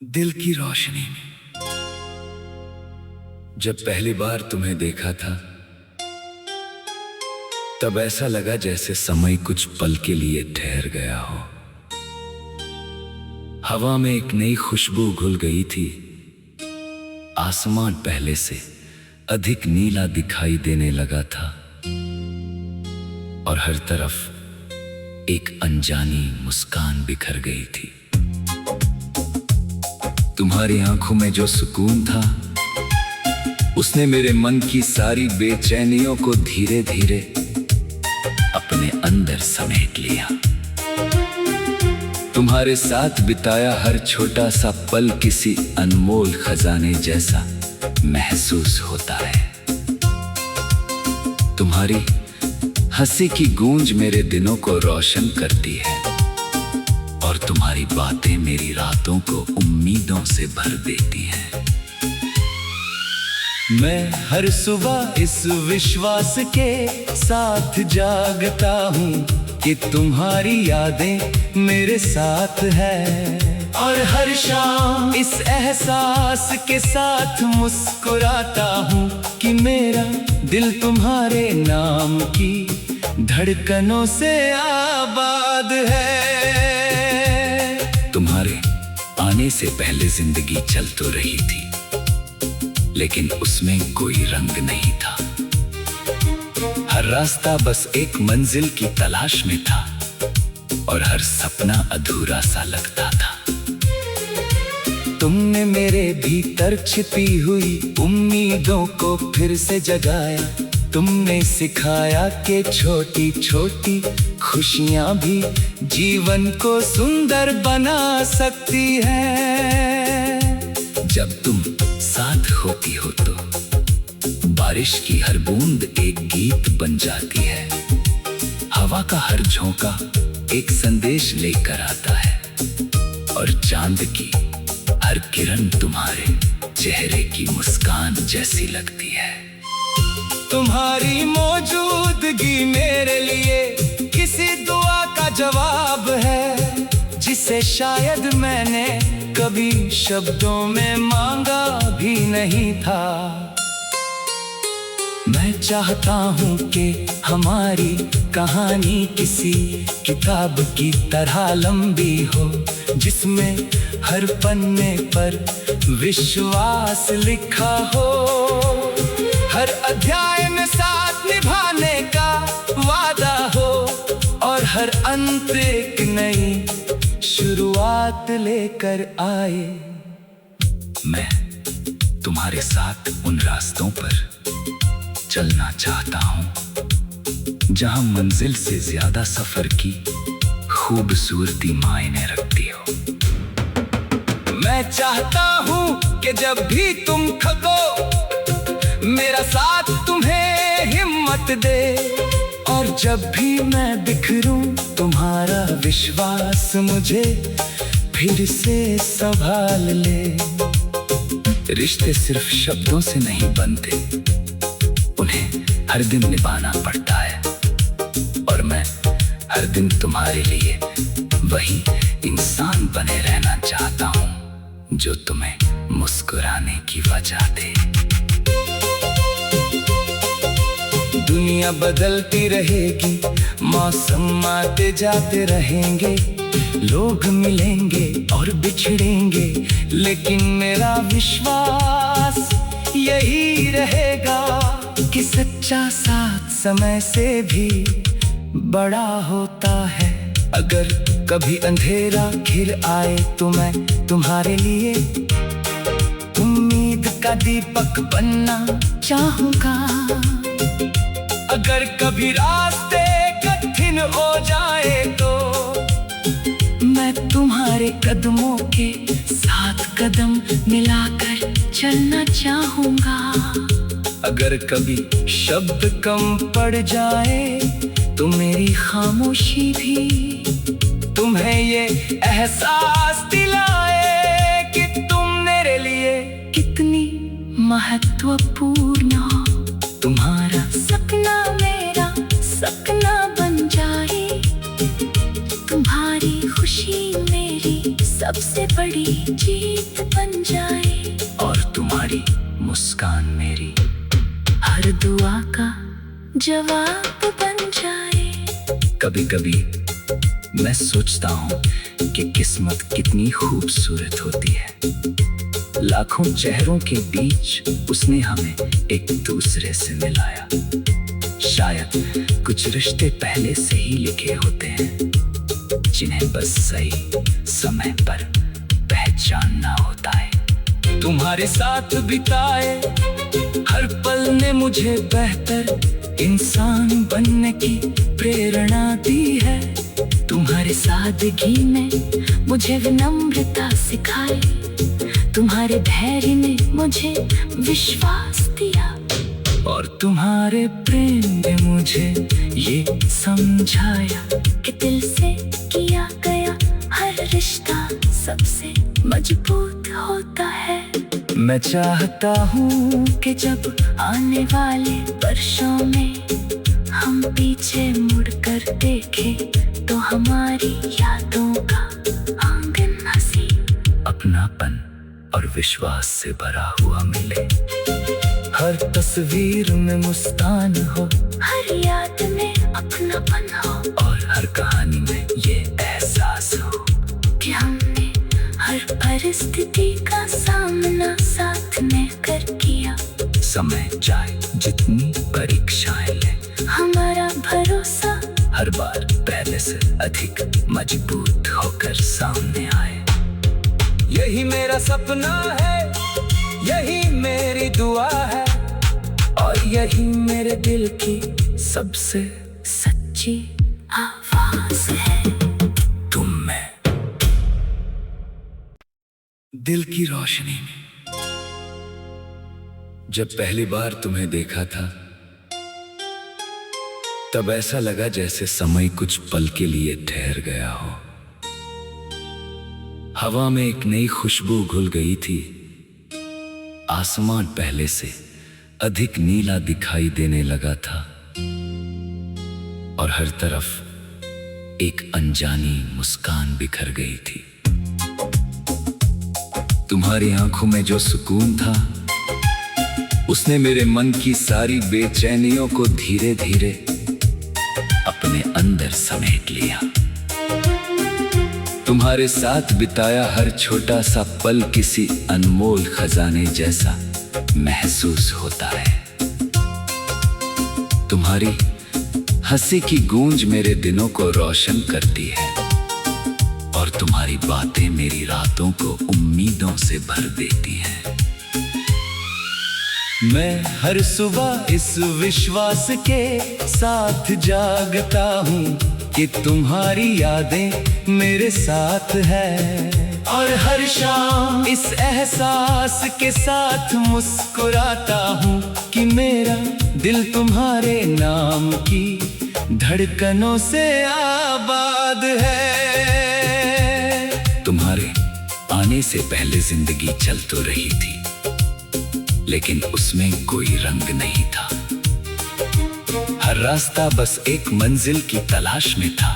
दिल की रोशनी में जब पहली बार तुम्हें देखा था, तब ऐसा लगा जैसे समय कुछ पल के लिए ठहर गया हो। हवा में एक नई खुशबू घुल गई थी। आसमान पहले से अधिक नीला दिखाई देने लगा था और हर तरफ एक अनजानी मुस्कान बिखर गई थी। तुम्हारी आंखों में जो सुकून था, उसने मेरे मन की सारी बेचैनियों को धीरे धीरे अपने अंदर समेट लिया। तुम्हारे साथ बिताया हर छोटा सा पल किसी अनमोल खजाने जैसा महसूस होता है। तुम्हारी हंसी की गूंज मेरे दिनों को रोशन करती है और तुम्हारी बातें मेरी रातों को उम्मीदों से भर देती हैं। मैं हर सुबह इस विश्वास के साथ जागता हूँ कि तुम्हारी यादें मेरे साथ है, और हर शाम इस एहसास के साथ मुस्कुराता हूँ कि मेरा दिल तुम्हारे नाम की धड़कनों से आबाद है। तुम्हारे आने से पहले जिंदगी चल तो रही थी, लेकिन उसमें कोई रंग नहीं था। हर रास्ता बस एक मंजिल की तलाश में था और हर सपना अधूरा सा लगता था। तुमने मेरे भीतर छिपी हुई उम्मीदों को फिर से जगाया। तुमने सिखाया कि छोटी छोटी खुशियां भी जीवन को सुंदर बना सकती हैं। जब तुम साथ होती हो तो बारिश की हर बूंद एक गीत बन जाती है। हवा का हर झोंका एक संदेश लेकर आता है और चांद की हर किरण तुम्हारे चेहरे की मुस्कान जैसी लगती है। तुम्हारी मौजूदगी मेरे लिए किसी दुआ का जवाब है, जिसे शायद मैंने कभी शब्दों में मांगा भी नहीं था। मैं चाहता हूँ कि हमारी कहानी किसी किताब की तरह लंबी हो, जिसमें हर पन्ने पर विश्वास लिखा हो। हर अध्याय में साथ निभाने का वादा हो और हर अंत एक नई शुरुआत लेकर आए। मैं तुम्हारे साथ उन रास्तों पर चलना चाहता हूँ जहां मंजिल से ज्यादा सफर की खूबसूरती मायने रखती हो। मैं चाहता हूँ कि जब भी तुम थको, मेरा साथ तुम्हें हिम्मत दे, और जब भी मैं बिखरूं तुम्हारा विश्वास मुझे फिर से संभाल ले। रिश्ते सिर्फ शब्दों से नहीं बनते, उन्हें हर दिन निभाना पड़ता है, और मैं हर दिन तुम्हारे लिए वही इंसान बने रहना चाहता हूँ जो तुम्हें मुस्कुराने की वजह दे। दुनिया बदलती रहेगी, मौसम आते जाते रहेंगे, लोग मिलेंगे और बिछड़ेंगे, लेकिन मेरा विश्वास यही रहेगा कि सच्चा साथ समय से भी बड़ा होता है। अगर कभी अंधेरा घिर आए तो मैं तुम्हारे लिए उम्मीद का दीपक बनना चाहूँगा। अगर कभी रास्ते कठिन हो जाए तो मैं तुम्हारे कदमों के साथ कदम मिलाकर चलना चाहूँगा। अगर कभी शब्द कम पड़ जाए तो मेरी खामोशी भी तुम्हें ये एहसास दिलाए कि तुम मेरे लिए कितनी महत्वपूर्ण हो। तुम्हारा सपना मेरा सपना बन जाए, तुम्हारी खुशी मेरी सबसे बड़ी जीत बन जाए। और तुम्हारी मुस्कान मेरी हर दुआ का जवाब बन जाए। कभी कभी मैं सोचता हूँ कि किस्मत कितनी खूबसूरत होती है। लाखों चेहरों के बीच उसने हमें एक दूसरे से मिलाया। शायद कुछ रिश्ते पहले से ही लिखे होते हैं, जिन्हें बस सही समय पर पहचानना होता है। तुम्हारे साथ बिताए हर पल ने मुझे बेहतर इंसान बनने की प्रेरणा दी है। तुम्हारे सादगी ने मुझे विनम्रता सिखाई। तुम्हारे धैर्य ने मुझे विश्वास दिया। और तुम्हारे प्रेम ने मुझे ये समझाया कि दिल से किया गया हर रिश्ता सबसे मजबूत होता है। मैं चाहता हूँ कि जब आने वाले वर्षों में हम पीछे मुड़कर देखें तो हमारी यादों का आंगन हंसी अपनापन और विश्वास से भरा हुआ मिले। हर तस्वीर में मुस्कान हो, हर याद में अपनापन हो, और हर कहानी में ये एहसास हो कि हमने हर परिस्थिति का सामना साथ में कर किया। समय चाहे जितनी परीक्षाएं ले, हमारा भरोसा हर बार पहले से अधिक मजबूत होकर सामने आए। यही मेरा सपना है, यही मेरी दुआ है, और यही मेरे दिल की सबसे सच्ची आवाज है। तुम में दिल की रोशनी में। जब पहली बार तुम्हें देखा था तब ऐसा लगा जैसे समय कुछ पल के लिए ठहर गया हो। हवा में एक नई खुशबू घुल गई थी। आसमान पहले से अधिक नीला दिखाई देने लगा था, और हर तरफ एक अनजानी मुस्कान बिखर गई थी। तुम्हारी आंखों में जो सुकून था उसने मेरे मन की सारी बेचैनियों को धीरे धीरे अपने अंदर समेट लिया। तुम्हारे साथ बिताया हर छोटा सा पल किसी अनमोल खजाने जैसा महसूस होता है। तुम्हारी हंसी की गूंज मेरे दिनों को रोशन करती है, और तुम्हारी बातें मेरी रातों को उम्मीदों से भर देती हैं। मैं हर सुबह इस विश्वास के साथ जागता हूँ कि तुम्हारी यादें मेरे साथ है, और हर शाम इस एहसास के साथ मुस्कुराता हूँ कि मेरा दिल तुम्हारे नाम की धड़कनों से आबाद है। तुम्हारे आने से पहले जिंदगी चल तो रही थी, लेकिन उसमें कोई रंग नहीं था। हर रास्ता बस एक मंजिल की तलाश में था,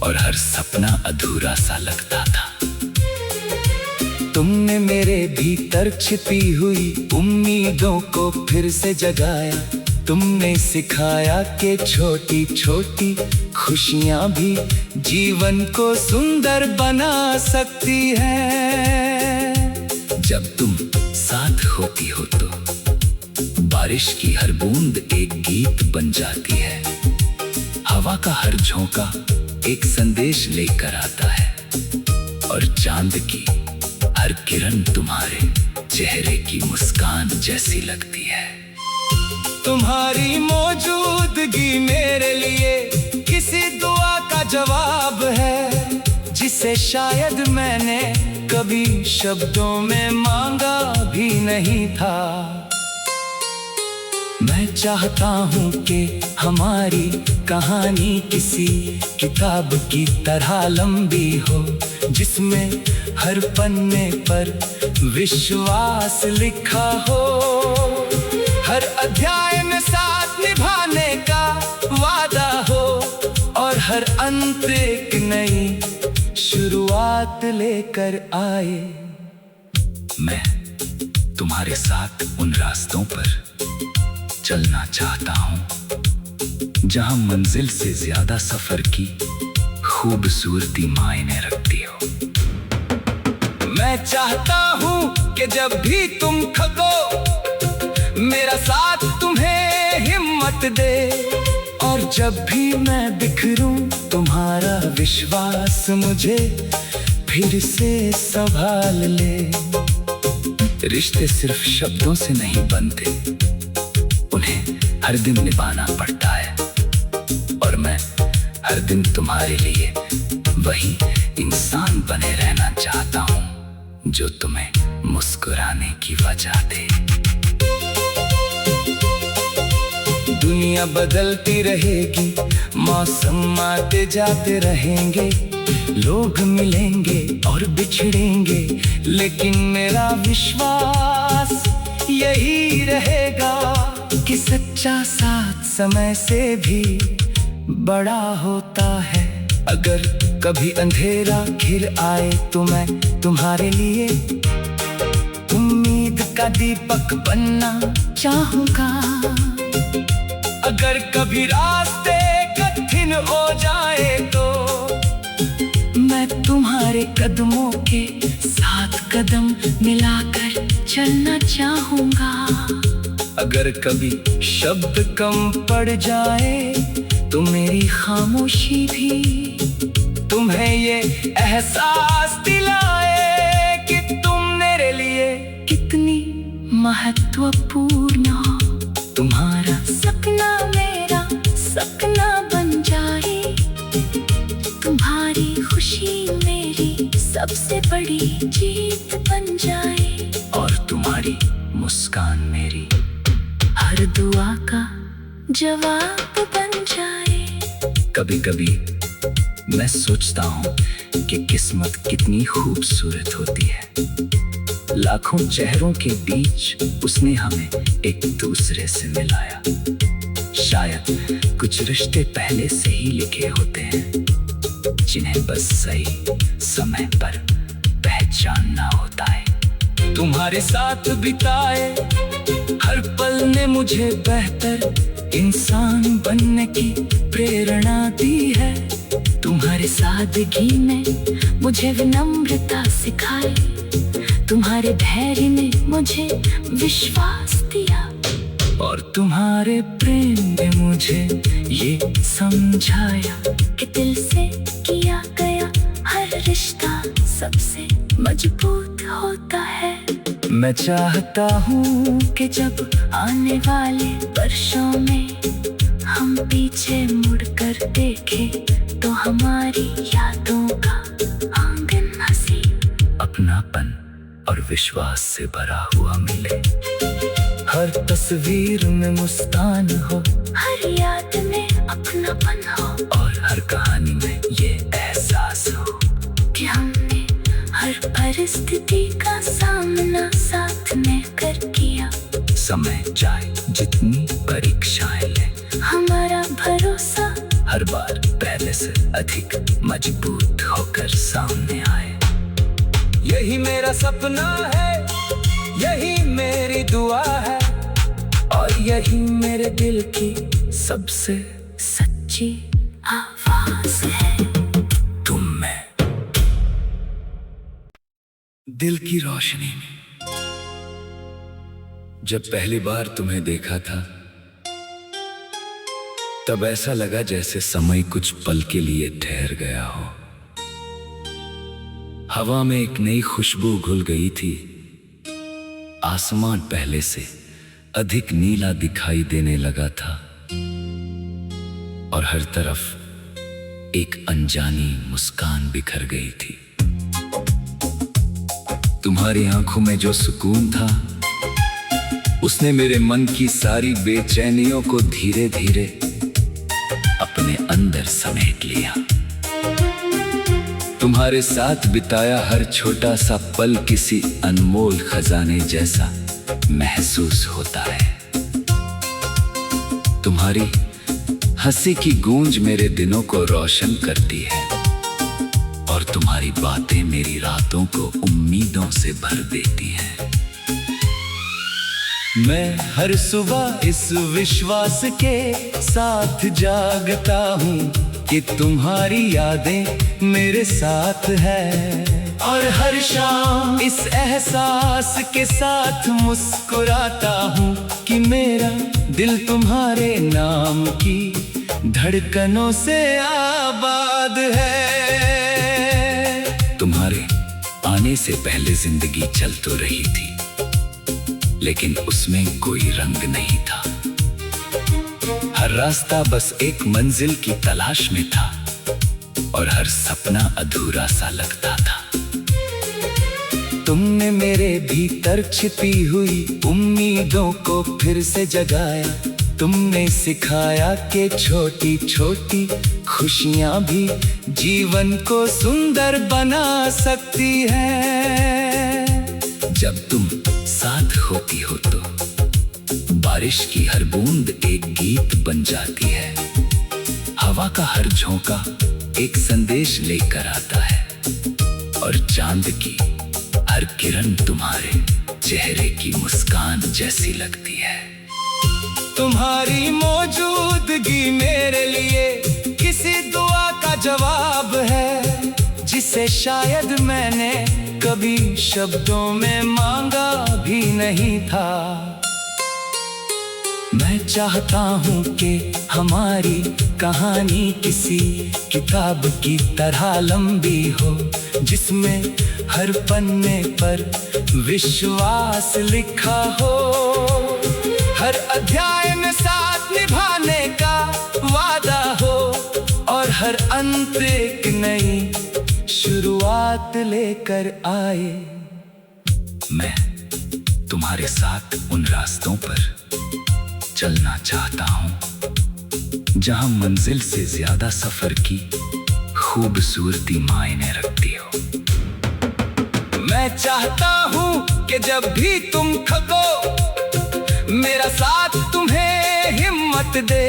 और हर सपना अधूरा सा लगता था। तुमने मेरे भीतर छिपी हुई उम्मीदों को फिर से जगाया। तुमने सिखाया कि छोटी छोटी खुशियां भी जीवन को सुंदर बना सकती है। जब तुम साथ होती हो तो बारिश की हर बूंद एक गीत बन जाती है। हवा का हर झोंका एक संदेश लेकर आता है, और चांद की हर किरण तुम्हारे चेहरे की मुस्कान जैसी लगती है। तुम्हारी मौजूदगी मेरे लिए किसी दुआ का जवाब है, जिसे शायद मैंने कभी शब्दों में मांगा भी नहीं था। मैं चाहता हूँ कि हमारी कहानी किसी किताब की तरह लंबी हो, जिसमें हर पन्ने पर विश्वास लिखा हो। हर अध्याय में साथ निभाने का वादा हो, और हर अंत एक नई शुरुआत लेकर आए। मैं तुम्हारे साथ उन रास्तों पर चलना चाहता हूँ जहां मंजिल से ज्यादा सफर की खूबसूरती मायने रखती हो। मैं चाहता हूँ कि जब भी तुम थको मेरा साथ तुम्हें हिम्मत दे, और जब भी मैं बिखरूं तुम्हारा विश्वास मुझे फिर से संभाल ले। रिश्ते सिर्फ शब्दों से नहीं बनते, उन्हें हर दिन निभाना पड़ता है, और मैं हर दिन तुम्हारे लिए वही इंसान बने रहना चाहता हूँ जो तुम्हें मुस्कुराने की वजह दे। दुनिया बदलती रहेगी, मौसम आते जाते रहेंगे, लोग मिलेंगे और बिछड़ेंगे, लेकिन मेरा विश्वास यही रहेगा कि सच्चा साथ समय से भी बड़ा होता है। अगर कभी अंधेरा घिर आए तो मैं तुम्हारे लिए उम्मीद का दीपक बनना चाहूंगा। अगर कभी रास्ते कठिन हो जाए तो मैं तुम्हारे कदमों के साथ कदम मिलाकर चलना चाहूंगा। अगर कभी शब्द कम पड़ जाए तो मेरी खामोशी भी तुम्हें ये एहसास दिलाए कि तुम मेरे लिए कितनी महत्वपूर्ण हो। तुम्हारा सपना मेरा सपना बन जाए, तुम्हारी खुशी मेरी सबसे बड़ी जीत बन जाए, और तुम्हारी मुस्कान मेरी हर दुआ का जवाब बन जाए। कभी कभी मैं सोचता हूँ कि किस्मत कितनी खूबसूरत होती है। लाखों चेहरों के बीच उसने हमें एक दूसरे से मिलाया। शायद कुछ रिश्ते पहले से ही लिखे होते हैं, जिन्हें बस सही समय पर पहचानना होता है। तुम्हारे साथ बिताए हर पल ने मुझे बेहतर इंसान बनने की प्रेरणा दी है। तुम्हारे सादगी ने मुझे विनम्रता सिखाई, तुम्हारे धैर्य ने मुझे विश्वास दिया, और तुम्हारे प्रेम ने मुझे ये समझाया कि दिल से किया गया हर रिश्ता सबसे मजबूत होता है। मैं चाहता हूँ कि जब आने वाले वर्षों में हम पीछे मुड़कर देखें तो हमारी यादों का आंगन हंसी, अपनापन और विश्वास से भरा हुआ मिले। हर तस्वीर में मुस्कान हो, हर याद में अपनापन हो, और हर कहानी में ये एहसास हो कि हमने हर परिस्थिति का सामना साथ में कर किया। समय चाहे जितनी परीक्षाएं ले, हमारा भरोसा हर बार पहले से अधिक मजबूत होकर सामने आए। यही मेरा सपना है, यही मेरी दुआ है, और यही मेरे दिल की सबसे सच्ची आवाज है। तुम में दिल की रोशनी में। जब पहली बार तुम्हें देखा था तब ऐसा लगा जैसे समय कुछ पल के लिए ठहर गया हो। हवा में एक नई खुशबू घुल गई थी, आसमान पहले से अधिक नीला दिखाई देने लगा था, और हर तरफ एक अनजानी मुस्कान बिखर गई थी। तुम्हारी आंखों में जो सुकून था उसने मेरे मन की सारी बेचैनियों को धीरे धीरे अपने अंदर समेट लिया। तुम्हारे साथ बिताया हर छोटा सा पल किसी अनमोल खजाने जैसा महसूस होता है। तुम्हारी हंसी की गूंज मेरे दिनों को रोशन करती है, और तुम्हारी बातें मेरी रातों को उम्मीदों से भर देती हैं। मैं हर सुबह इस विश्वास के साथ जागता हूँ कि तुम्हारी यादें मेरे साथ है, और हर शाम इस एहसास के साथ मुस्कुराता हूँ कि मेरा दिल तुम्हारे नाम की धड़कनों से आबाद है। तुम्हारे आने से पहले जिंदगी चल तो रही थी, लेकिन उसमें कोई रंग नहीं था। हर रास्ता बस एक मंजिल की तलाश में था, और हर सपना अधूरा सा लगता था। तुमने मेरे भीतर छिपी हुई उम्मीदों को फिर से जगाया। तुमने सिखाया कि छोटी छोटी खुशियां भी जीवन को सुंदर बना सकती है। जब तुम साथ होती हो तो बारिश की हर बूंद एक गीत बन जाती है। हवा का हर झोंका एक संदेश लेकर आता है, और चांद की हर किरण तुम्हारे चेहरे की मुस्कान जैसी लगती है। तुम्हारी मौजूदगी मेरे लिए किसी दुआ का जवाब है, जिसे शायद मैंने कभी शब्दों में मांगा भी नहीं था। मैं चाहता हूँ कि हमारी कहानी किसी किताब की तरह लंबी हो, जिसमें हर पन्ने पर विश्वास लिखा हो। हर अध्याय में साथ निभाने का वादा हो, और हर अंत एक नई शुरुआत लेकर आए। मैं तुम्हारे साथ उन रास्तों पर चलना चाहता हूँ जहां मंजिल से ज्यादा सफर की खूबसूरती मायने रखती हो। मैं चाहता हूँ कि जब भी तुम थको मेरा साथ तुम्हें हिम्मत दे,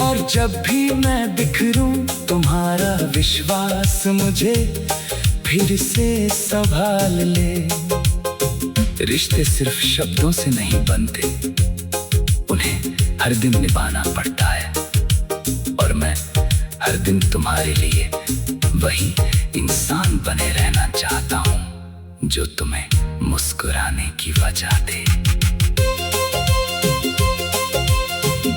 और जब भी मैं बिखरूं तुम्हारा विश्वास मुझे फिर से संभाल ले। रिश्ते सिर्फ शब्दों से नहीं बनते, उन्हें हर दिन निभाना पड़ता है, और मैं हर दिन तुम्हारे लिए वही इंसान बने रहना चाहता हूँ जो तुम्हें मुस्कुराने की वजह दे।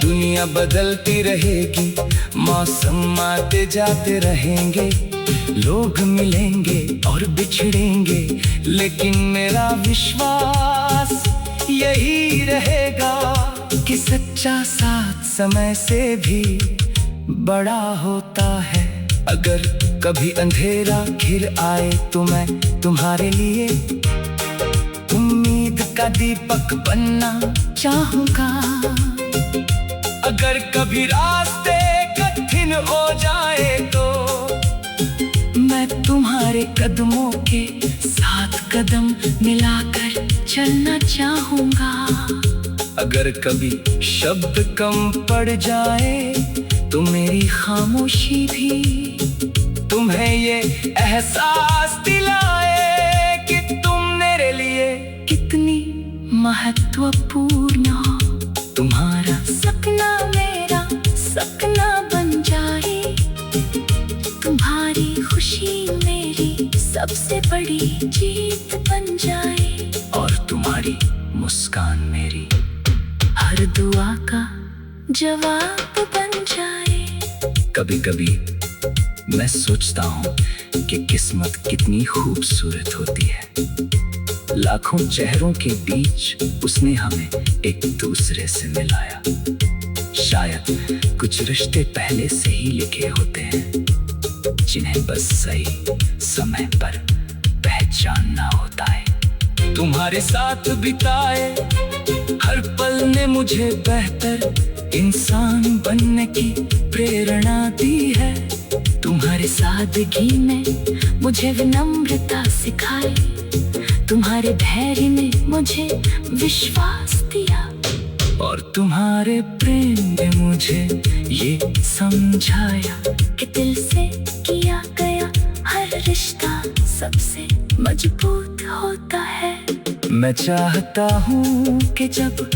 दुनिया बदलती रहेगी, मौसम आते जाते रहेंगे, लोग मिलेंगे और बिछड़ेंगे, लेकिन मेरा विश्वास यही रहेगा कि सच्चा साथ समय से भी बड़ा होता है। अगर कभी अंधेरा घिर आए तो मैं तुम्हारे लिए उम्मीद का दीपक बनना चाहूंगा। अगर कभी रास्ते कठिन हो जाए तो मैं तुम्हारे कदमों के साथ कदम मिलाकर चलना चाहूंगा। अगर कभी शब्द कम पड़ जाए तो मेरी खामोशी भी तुम्हें ये एहसास दिलाए कि तुम मेरे लिए कितनी महत्वपूर्ण हो। तुम्हारा सपना मेरा सपना बन जाए, तुम्हारी खुशी मेरी सबसे बड़ी जीत बन जाए, और तुम्हारी मुस्कान मेरी हर दुआ का जवाब बन जाए। कभी कभी मैं सोचता हूँ कि किस्मत कितनी खूबसूरत होती है। लाखों चेहरों के बीच उसने हमें एक दूसरे से मिलाया। शायद कुछ रिश्ते पहले से ही लिखे होते हैं, जिन्हें बस सही समय पर पहचानना होता है। तुम्हारे साथ बिताए हर पल ने मुझे बेहतर इंसान बनने की प्रेरणा दी है। तुम्हारे सादगी ने मुझे विनम्रता सिखाई, तुम्हारे धैर्य ने मुझे विश्वास दिया, और तुम्हारे प्रेम ने मुझे ये समझाया कि दिल से किया गया हर रिश्ता सबसे मजबूत होता है। मैं चाहता हूँ कि जब